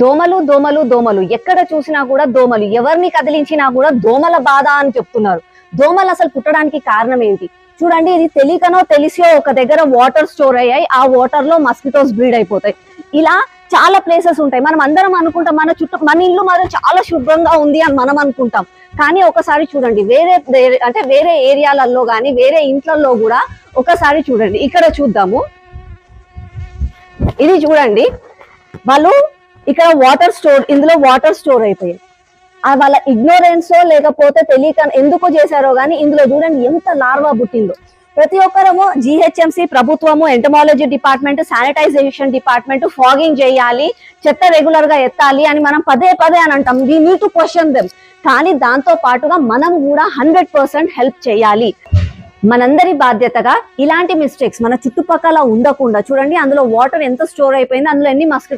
దోమలు దోమలు దోమలు ఎక్కడ చూసినా కూడా దోమలు, ఎవరిని కదిలించినా కూడా దోమల బాధ అని చెప్తున్నారు. దోమలు అసలు పుట్టడానికి కారణం ఏంటి? చూడండి, ఇది తెలియకనో తెలిసో ఒక దగ్గర వాటర్ స్టోర్ అయ్యాయి, ఆ వాటర్ లో మస్కిటోస్ బ్రీడ్ అయిపోతాయి. ఇలా చాలా ప్లేసెస్ ఉంటాయి. మనం అందరం అనుకుంటాం మన ఇల్లు మాత్రం చాలా శుభ్రంగా ఉంది అని మనం అనుకుంటాం. కానీ ఒకసారి చూడండి, వేరే ఏరియాలలో కానీ వేరే ఇంట్లలో కూడా ఒకసారి చూడండి. ఇక్కడ చూద్దాము, ఇది చూడండి, వాళ్ళు ఇక్కడ ఇందులో వాటర్ స్టోర్ అయిపోయాయి. వాళ్ళ ఇగ్నోరెన్సో లేకపోతే తెలియక ఎందుకో చేశారో గానీ ఇందులో చూడండి ఎంత లార్వా పుట్టిందో. ప్రతి ఒక్కరము జిహెచ్ఎంసి ప్రభుత్వము, entomology department, sanitization department fogging చేయాలి, చెత్త రెగ్యులర్ గా ఎత్తాలి అని మనం పదే అని అంటాం. We need to question them. కానీ దాంతో పాటుగా మనం కూడా 100% హెల్ప్ చేయాలి. మనందరి బాధ్యతగా ఇలాంటి మిస్టేక్స్ మన చుట్టుపక్కల ఉండకుండా చూడండి, అందులో వాటర్ ఎంత స్టోర్ అయిపోయింది, అందులో ఎన్ని మస్కిటో